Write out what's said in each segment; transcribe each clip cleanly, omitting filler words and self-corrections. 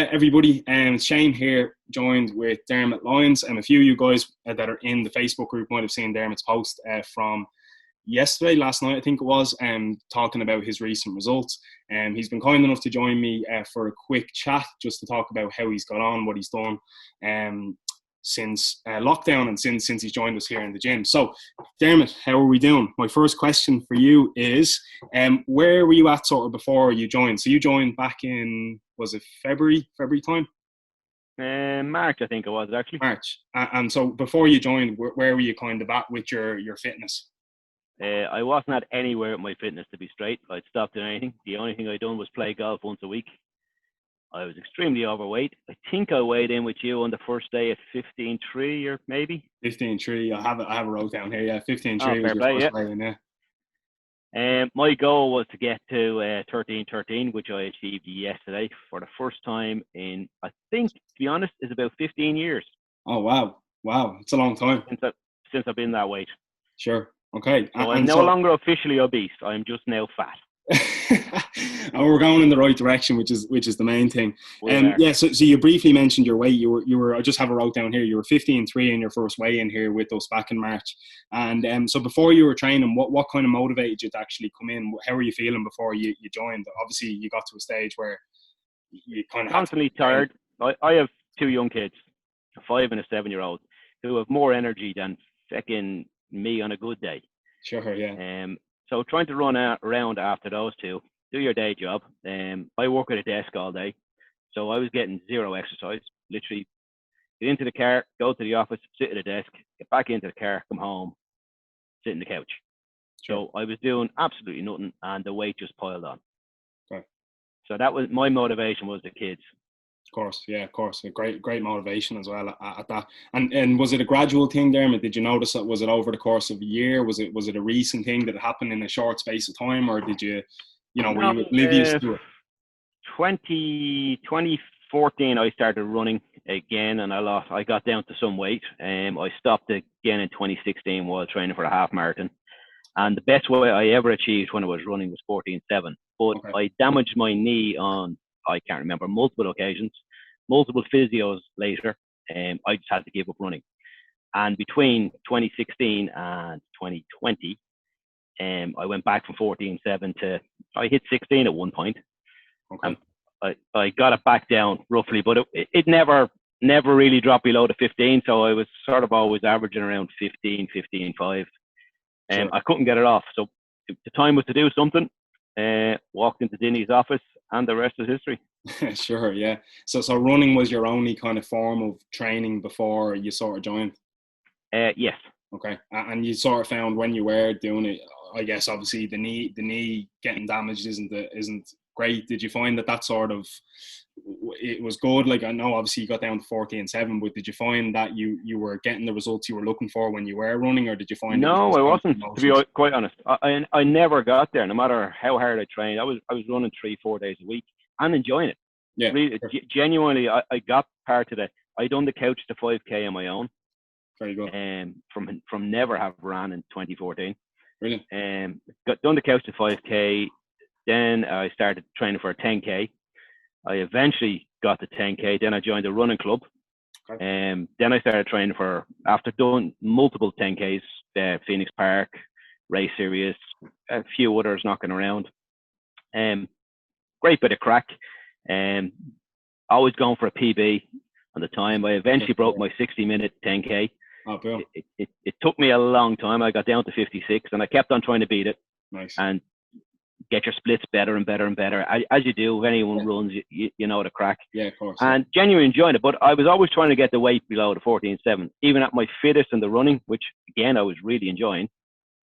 Everybody, it's Shane here, joined with Dermot, Lyons, and a few of you guys that are in the Facebook group might have seen Dermot's post from last night I think it was, talking about his recent results. He's been kind enough to join me for a quick chat just to talk about how he's got on, what he's done since lockdown and since he's joined us here in the gym. So, Dermot, how are we doing? My first question for you is, where were you at sort of before you joined? So you joined back in, was it February time? March, I think it was actually. March. And so before you joined, where were you kind of at with your fitness? I wasn't at anywhere with my fitness, to be straight. I'd stopped doing anything. The only thing I'd done was play golf once a week. I was extremely overweight. I think I weighed in with you on the first day at 15.3 or maybe 15.3. I have a wrote down here. Yeah, 15.3 was your play, first weigh in. Yeah. My goal was to get to 13.13, which I achieved yesterday for the first time in, I think, to be honest, is about 15 years. Oh wow, it's a long time since I've been that weight. Sure. Okay. So I'm no longer officially obese. I'm just now fat. Oh, we're going in the right direction, which is the main thing. Yeah. So you briefly mentioned your weight. You were. I just have a wrote down here. You were 15.3 in your first weigh in here with us back in March. And so before you were training, what kind of motivated you to actually come in? How were you feeling before you joined? Obviously, you got to a stage where you kind of constantly tired. I have two young kids, a 5 and a 7-year-old, who have more energy than fucking me on a good day. Sure. Yeah. So trying to run around after those two, do your day job. I work at a desk all day, so I was getting zero exercise. Literally, get into the car, go to the office, sit at a desk, get back into the car, come home, sit in the couch. Sure. So I was doing absolutely nothing, and the weight just piled on. Okay. So that was my motivation, was the kids. Of course, yeah, of course. A great motivation as well at that. And was it a gradual thing, Dermot? Did you notice that? Was it over the course of a year? Was it a recent thing that happened in a short space of time, or did you, were you oblivious to it? 2014, I started running again, and I got down to some weight. I stopped again in 2016 while training for a half marathon. And the best weight I ever achieved when I was running was 14.7. But okay. I damaged my knee on, I can't remember, multiple occasions, multiple physios later. I just had to give up running. And between 2016 and 2020, I went back from 14.7 to, I hit 16 at one point. Okay. I got it back down roughly, but it never really dropped below the 15. So I was sort of always averaging around 15.5. Sure. I couldn't get it off. So the time was to do something. Walked into Dinny's office, and the rest is history. Sure, yeah. So running was your only kind of form of training before you sort of joined? Yes. Okay. And you sort of found when you were doing it, I guess obviously the knee getting damaged isn't great. Did you find that sort of, it was good? Like, I know obviously you got down to 14.7, but did you find that you were getting the results you were looking for when you were running, or did you find? No, I wasn't, to be quite honest. I never got there, no matter how hard I trained. I was running 3-4 days a week and enjoying it. Yeah. Really, sure. Genuinely, I got part of that. I done the couch to 5K on my own. Very good. From never have ran in 2014. Brilliant. Got done the couch to 5K. Then I started training for a 10K. I eventually got to 10K. Then I joined a running club. Okay. Then I started training after doing multiple 10Ks, Phoenix Park, Race Series, a few others knocking around. Great bit of crack. Always going for a PB on the time. I eventually broke my 60-minute 10K. Oh, cool. It took me a long time. I got down to 56, and I kept on trying to beat it. Nice. And get your splits better and better and better. As you do, if anyone runs, you know the crack. Yeah, of course. And genuinely enjoying it. But I was always trying to get the weight below the 14.7. Even at my fittest in the running, which, again, I was really enjoying.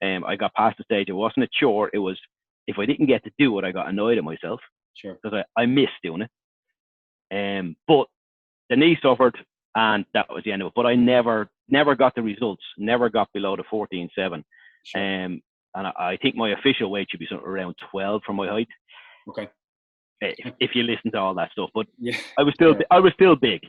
I got past the stage. It wasn't a chore. It was, if I didn't get to do it, I got annoyed at myself. Sure. Because I missed doing it. But the knee suffered, and that was the end of it. But I never got the results. Never got below the 14.7. Sure. And I think my official weight should be somewhere around 12 for my height. Okay. If you listen to all that stuff, but yeah. I was still big.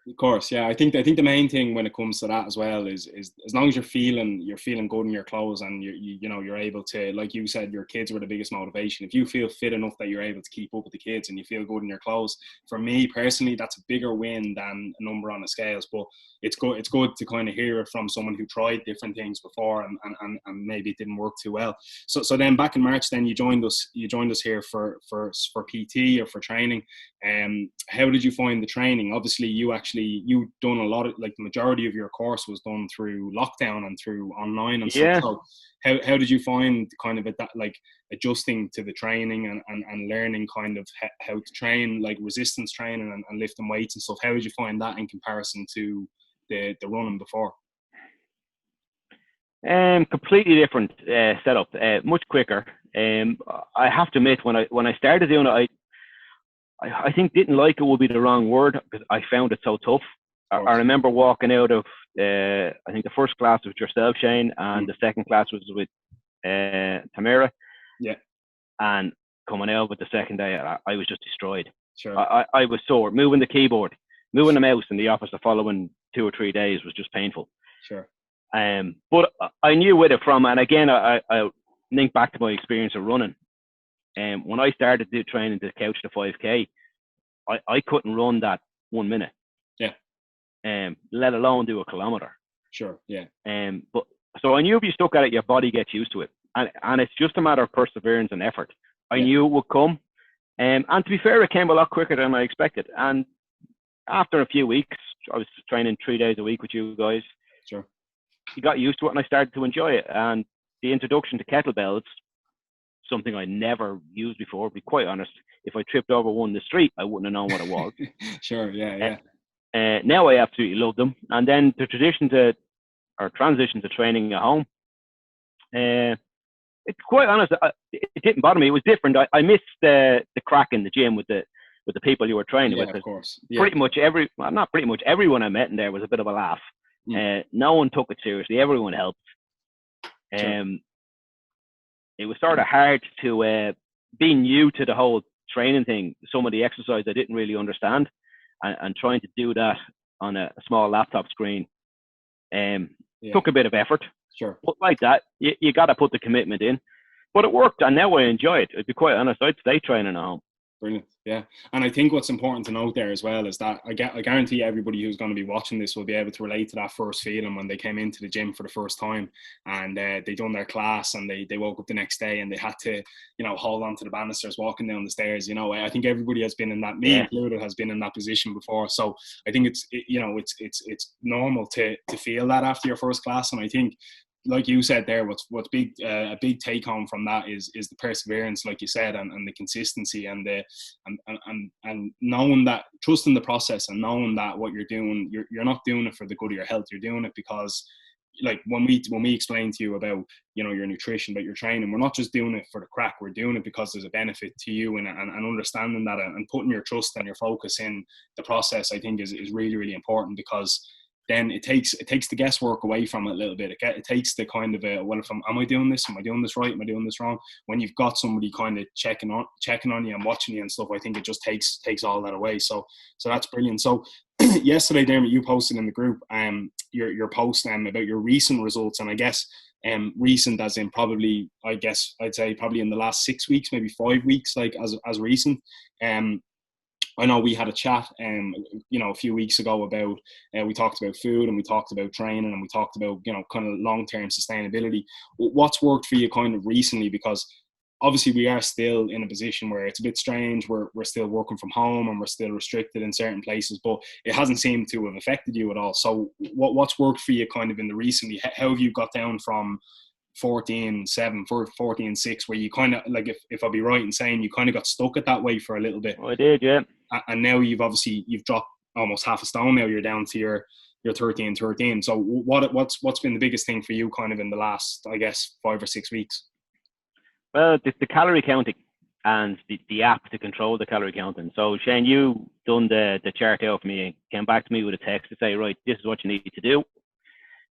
Of course, yeah. I think the main thing when it comes to that as well is as long as you're feeling good in your clothes, and you're able to, like you said, your kids were the biggest motivation. If you feel fit enough that you're able to keep up with the kids and you feel good in your clothes, for me personally, that's a bigger win than a number on the scales. But it's good to kind of hear it from someone who tried different things before, and maybe it didn't work too well. So then back in March, then you joined us here for PT or for training. How did you find the training? Obviously, you done a lot of, like, the majority of your course was done through lockdown and through online and stuff. Yeah. So how did you find kind of that, like, adjusting to the training and learning kind of how to train, like resistance training and lifting weights and stuff? How did you find that in comparison to the running before? Completely different setup, much quicker. I have to admit, when I started doing it, I think didn't like it would be the wrong word, because I found it so tough. I remember walking out of, I think the first class was yourself, Shane, and the second class was with Tamara. Yeah. And coming out with the second day, I was just destroyed. Sure. I was sore. Moving the keyboard, moving the mouse in the office the following 2 or 3 days was just painful. Sure. But I knew with it from, and again, I link back to my experience of running. When I started training to couch the 5K, I couldn't run that 1 minute. Yeah. Let alone do a kilometer. Sure. Yeah. But so I knew if you stuck at it, your body gets used to it, and it's just a matter of perseverance and effort. I knew it would come, and to be fair, it came a lot quicker than I expected. And after a few weeks, I was training 3 days a week with you guys. Sure. You got used to it, and I started to enjoy it. And the introduction to kettlebells, something I never used before, to be quite honest. If I tripped over one in the street, I wouldn't have known what it was. Sure, yeah. Now I absolutely love them. And then the transition to training at home, it's quite honest, it didn't bother me. It was different. I missed the crack in the gym with the people you were training with. Of course. Yeah. Not pretty much everyone I met in there was a bit of a laugh. No one took it seriously. Everyone helped. Sure. It was sort of hard to be new to the whole training thing. Some of the exercise I didn't really understand, and trying to do that on a small laptop screen took a bit of effort. Sure. But like that, you got to put the commitment in. But it worked, and now I enjoy it. To be quite honest, I'd stay training at home. Brilliant. Yeah. And I think what's important to note there as well is that I guarantee everybody who's going to be watching this will be able to relate to that first feeling when they came into the gym for the first time, and they done their class, and they woke up the next day and they had to, hold on to the banisters walking down the stairs. I think everybody has been in that, me included, has been in that position before. So I think it's normal to feel that after your first class. And I think, like you said there, what's big, a big take home from that is the perseverance, like you said, and the consistency, and knowing that, trusting the process, and knowing that what you're doing, you're not doing it for the good of your health. You're doing it because, like, when we explain to you about your nutrition, about your training, we're not just doing it for the crack. We're doing it because there's a benefit to you, and understanding that, and putting your trust and your focus in the process, I think is really, really important, because then it takes the guesswork away from it a little bit. It takes the kind of am I doing this? Am I doing this right? Am I doing this wrong? When you've got somebody kind of checking on you and watching you and stuff, I think it just takes all that away. So that's brilliant. So yesterday, Dermot, you posted in the group your post about your recent results, and I guess recent as in probably, I'd say probably in the last 6 weeks, maybe 5 weeks, like as recent. I know we had a chat, a few weeks ago about, we talked about food, and we talked about training, and we talked about, kind of long-term sustainability. What's worked for you kind of recently? Because obviously we are still in a position where it's a bit strange. We're still working from home, and we're still restricted in certain places, but it hasn't seemed to have affected you at all. So what's worked for you kind of in the recently? How have you got down from 14.7 for 14.6, where you kind of, like, if I'll be right in saying, you kind of got stuck at that way for a little bit? I did, yeah. And now you've dropped almost half a stone. Now you're down to your 13. So what's been the biggest thing for you kind of in the last, I guess, 5 or 6 weeks? Well, the calorie counting and the app to control the calorie counting. So Shane, you done the chart out for me and came back to me with a text to say, right, this is what you need to do.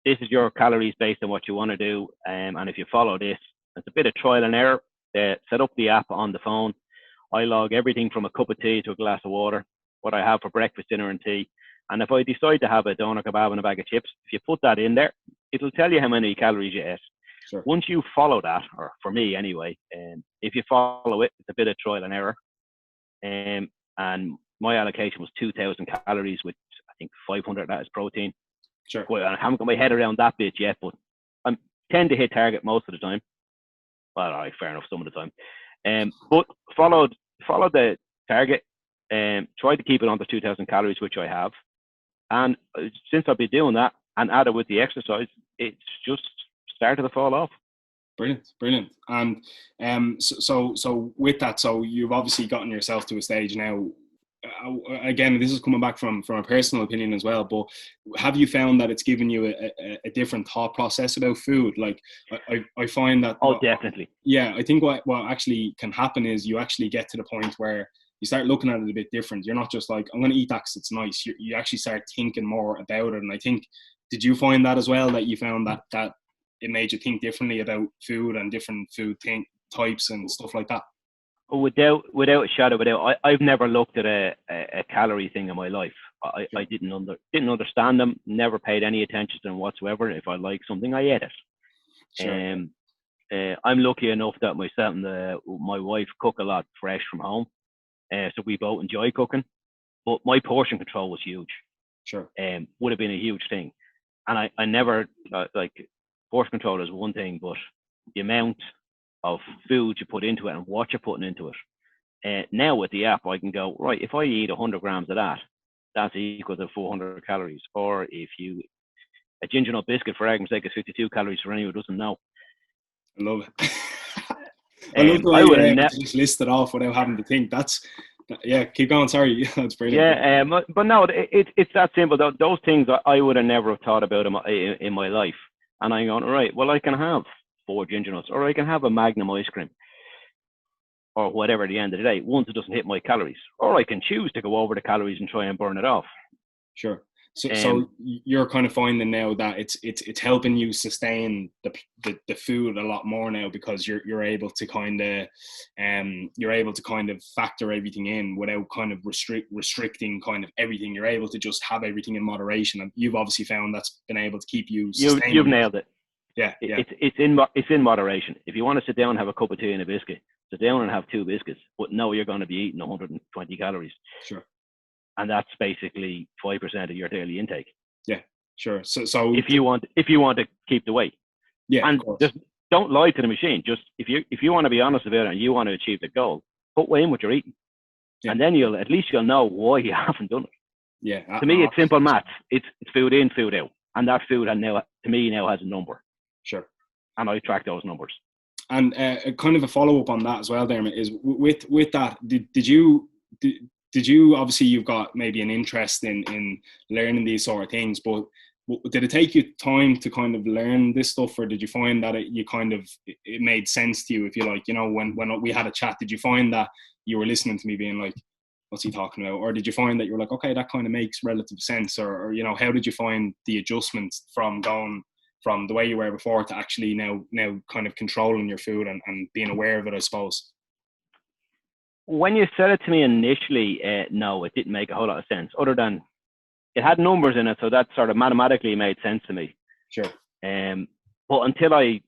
This is your calories based on what you want to do. And if you follow this, it's a bit of trial and error. Set up the app on the phone. I log everything from a cup of tea to a glass of water, what I have for breakfast, dinner and tea. And if I decide to have a doner kebab and a bag of chips, if you put that in there, it'll tell you how many calories you ate. Sure. Once you follow that, or for me anyway, if you follow it, it's a bit of trial and error. And my allocation was 2,000 calories with, I think, 500 of that is protein. Sure. Well, I haven't got my head around that bit yet, but I tend to hit target most of the time. Well, all right, fair enough, some of the time. But followed the target, tried to keep it under 2,000 calories, which I have. And since I've been doing that and added with the exercise, it's just started to fall off. Brilliant. And so with that, so you've obviously gotten yourself to a stage now. Again, this is coming back from a personal opinion as well, but have you found that it's given you a different thought process about food? Like I find that... Oh, definitely. Yeah, I think what actually can happen is you actually get to the point where you start looking at it a bit different. You're not just like, I'm going to eat that because it's nice. You actually start thinking more about it. And I think, did you find that as well, that you found that it made you think differently about food and different food types and stuff like that? Without a shadow of a doubt, I've never looked at a calorie thing in my life. I didn't understand them, never paid any attention to them whatsoever. If I like something, I ate it. Sure. I'm lucky enough that myself and my wife cook a lot fresh from home, so we both enjoy cooking. But my portion control was huge. Sure. Would have been a huge thing, and I never like portion control is one thing, but the amount of food you put into it and what you're putting into it. Now with the app, I can go, right, if I eat 100 grams of that, that's equal to 400 calories. Or if a ginger nut biscuit, for argument's sake, is 52 calories for anyone who doesn't know. I love it. I love the way you're able to just list it off without having to think. Yeah, keep going. Sorry, that's brilliant. Yeah, but no, it's that simple. Those things I would have never have thought about in my life. And I'm going, right, well, I can have 4 ginger nuts, or I can have a Magnum ice cream, or whatever at the end of the day, once it doesn't hit my calories. Or I can choose to go over the calories and try and burn it off. Sure. So you're kind of finding now that it's helping you sustain the food a lot more now, because you're able to kind of factor everything in without kind of restricting kind of everything. You're able to just have everything in moderation, and you've obviously found that's been able to keep you sustainable. You've nailed it. Yeah. It's in moderation. If you want to sit down and have a cup of tea and a biscuit, sit down and have 2 biscuits, but no, you're going to be eating 120 calories. Sure. And that's basically 5% of your daily intake. Yeah, sure. So if you want to keep the weight, yeah, and just don't lie to the machine. Just if you want to be honest about it and you want to achieve the goal, put in what you're eating, and then you'll know why you haven't done it. Yeah. To me, it's simple maths. It's food in, food out, and that food now has a number. Sure. And I track those numbers. And kind of a follow up on that as well, Dermot, is with that. Did you obviously, you've got maybe an interest in learning these sort of things, but did it take you time to kind of learn this stuff, or did you find that it made sense to you, if you like, when we had a chat? Did you find that you were listening to me being like, what's he talking about? Or did you find that you were like, okay, that kind of makes relative sense? Or how did you find the adjustments from going from the way you were before to actually now kind of controlling your food and being aware of it, I suppose? When you said it to me initially, no, it didn't make a whole lot of sense, other than it had numbers in it, so that sort of mathematically made sense to me. Sure. But until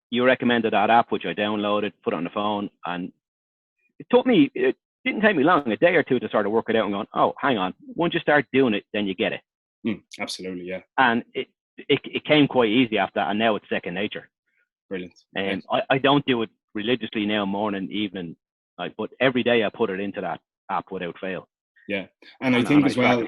you recommended that app, which I downloaded, put it on the phone, and it didn't take me long, a day or two, to sort of work it out and going, oh, hang on, once you start doing it, then you get it. Absolutely, yeah. And it came quite easy after that, and now it's second nature. Brilliant. I don't do it religiously now, morning, evening, but every day I put it into that app without fail. Yeah. And I think as well,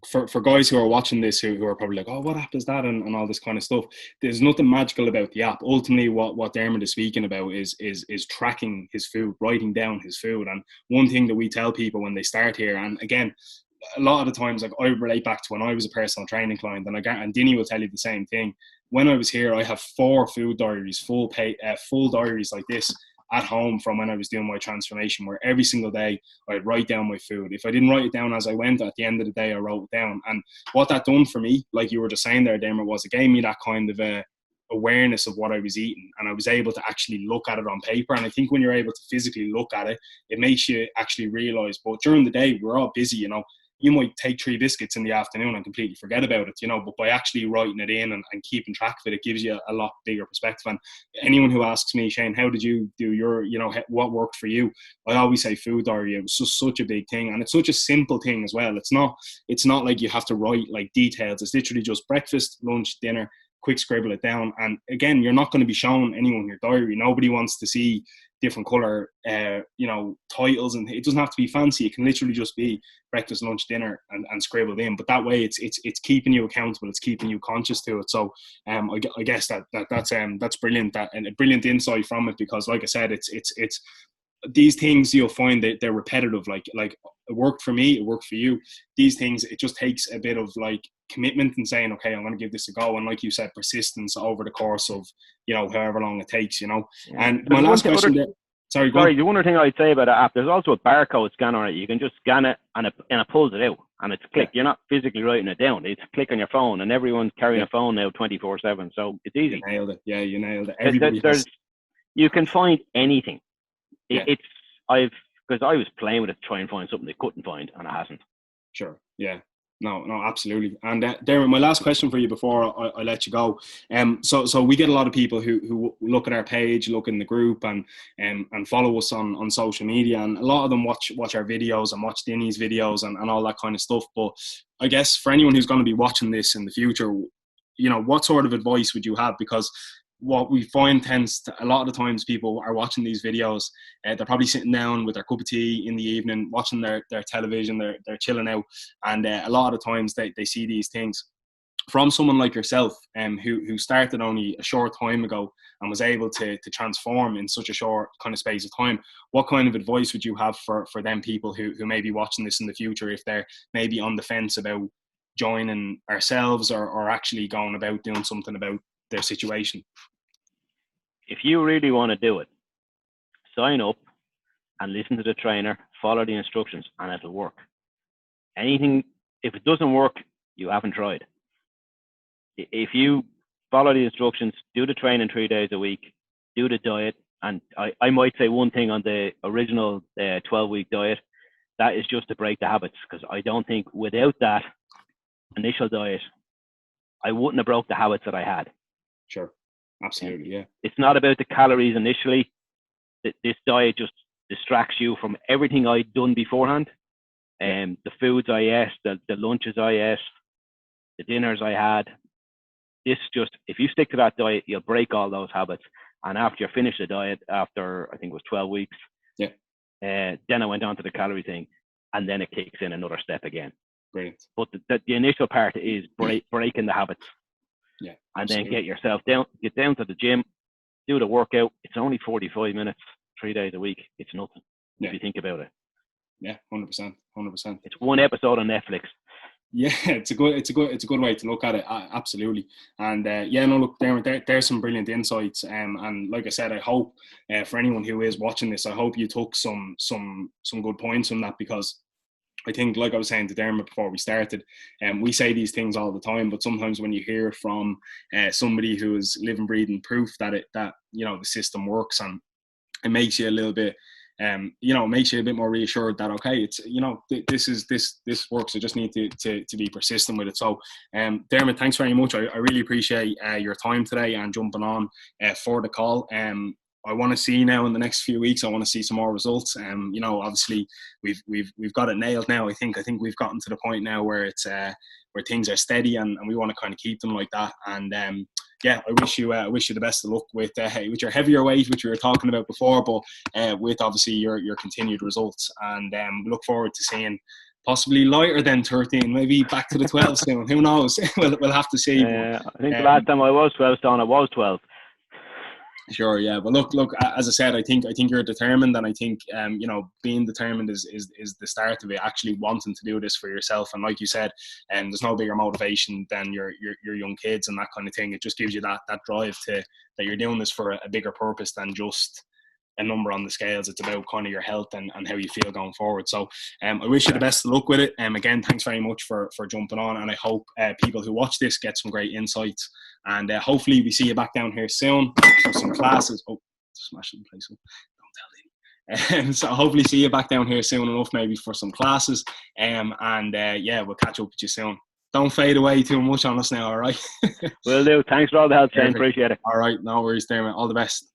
for guys who are watching this who are probably like, oh, what app is that, and all this kind of stuff, there's nothing magical about the app. Ultimately, what Dermot is speaking about is tracking his food, writing down his food. And one thing that we tell people when they start here, and again, a lot of the times, like, I relate back to when I was a personal training client, and Dinny will tell you the same thing. When I was here, I have 4 food diaries, full diaries like this at home from when I was doing my transformation, where every single day I'd write down my food. If I didn't write it down as I went, at the end of the day I wrote it down. And what that done for me, like you were just saying there, Dermot, was it gave me that kind of awareness of what I was eating, and I was able to actually look at it on paper. And I think when you're able to physically look at it, it makes you actually realize, but during the day we're all busy, you might take 3 biscuits in the afternoon and completely forget about it, you know, but by actually writing it in and keeping track of it, it gives you a lot bigger perspective. And anyone who asks me, Shane, how did you do your, you know, what worked for you? I always say food diary. It was just such a big thing. And it's such a simple thing as well. It's not like you have to write like details. It's literally just breakfast, lunch, dinner, quick scribble it down. And again, you're not going to be showing anyone your diary. Nobody wants to see different color, you know, titles, and it doesn't have to be fancy. It can literally just be breakfast, lunch, dinner, and scribbled in. But that way, it's keeping you accountable. It's keeping you conscious to it. So, I guess that's brilliant. And a brilliant insight from it, because, like I said, it's these things you'll find that they're repetitive. Like it worked for me, it worked for you. These things, it just takes a bit of like commitment and saying, okay, I'm going to give this a go. And like you said, persistence over the course of, you know, however long it takes, you know. Yeah. And my last question there. Sorry, the one other thing I'd say about the app, there's also a barcode scanner on it. You can just scan it and it pulls it out and it's click. You're not physically writing it down. It's click on your phone, and everyone's carrying a phone now 24/7. So it's easy. You nailed it. Yeah, you nailed it. You can find anything. Because I was playing with it to try and find something they couldn't find, and it hasn't. Sure. Yeah. No, absolutely. And Dermot, my last question for you before I let you go. So we get a lot of people who look at our page, look in the group, and follow us on social media, and a lot of them watch our videos and watch Dinny's videos and all that kind of stuff. But I guess for anyone who's going to be watching this in the future, you know, what sort of advice would you have? Because what we find a lot of the times people are watching these videos, they're probably sitting down with their cup of tea in the evening, watching their television, they're chilling out, and a lot of the times they see these things from someone like yourself, who started only a short time ago and was able to transform in such a short kind of space of time. What kind of advice would you have for them people who may be watching this in the future, if they're maybe on the fence about joining ourselves or actually going about doing something about their situation? If you really want to do it, sign up and listen to the trainer, follow the instructions, and it'll work. If it doesn't work, you haven't tried. If you follow the instructions, do the training 3 days a week, do the diet, and I might say one thing on the original 12-week diet, that is just to break the habits, because I don't think without that initial diet, I wouldn't have broke the habits that I had. Sure. Absolutely. Yeah. It's not about the calories initially. This diet just distracts you from everything I'd done beforehand. The foods I ate, the lunches I ate, the dinners I had. If you stick to that diet, you'll break all those habits. And after you finish the diet, after I think it was 12 weeks, then I went on to the calorie thing, and then it kicks in another step again. Brilliant. But the initial part is breaking the habits. Yeah, and then get down to the gym, do the workout. It's only 45 minutes, 3 days a week. It's nothing if you think about it. Yeah, 100%. It's one episode on Netflix. Yeah, it's a good way to look at it. Absolutely. And look, there's some brilliant insights. And like I said, I hope for anyone who is watching this, I hope you took some good points from that, because I think, like I was saying to Dermot before we started, we say these things all the time, but sometimes when you hear from somebody who is living, breathing proof that you know, the system works, and it makes you a little bit, makes you a bit more reassured that, okay, it's, you know, this works. I just need to be persistent with it. So, Dermot, thanks very much. I really appreciate your time today and jumping on for the call. I want to see now in the next few weeks, I want to see some more results. You know, obviously we've got it nailed now. I think we've gotten to the point now where it's where things are steady, and we want to kind of keep them like that. And I wish you the best of luck with your heavier weight, which we were talking about before, but with obviously your continued results. And we look forward to seeing possibly lighter than 13, maybe back to the 12 soon. Who knows? We'll have to see. I think the last time I was 12 stone, I was 12. Sure, yeah, but look. As I said, I think you're determined, and I think being determined is the start of it. Actually wanting to do this for yourself, and like you said, there's no bigger motivation than your young kids and that kind of thing. It just gives you that drive that you're doing this for a bigger purpose than just a number on the scales. It's about kind of your health and how you feel going forward. So I wish you the best of luck with it. Again, thanks very much for jumping on, and I hope people who watch this get some great insights, and hopefully we see you back down here soon for some classes. Oh, smashing the place up. So hopefully see you back down here soon enough, maybe for some classes. And yeah, we'll catch up with you soon. Don't fade away too much on us now, all right? Will do. Thanks for all the help, Shane. Appreciate it. All right, no worries, Dermot. All the best.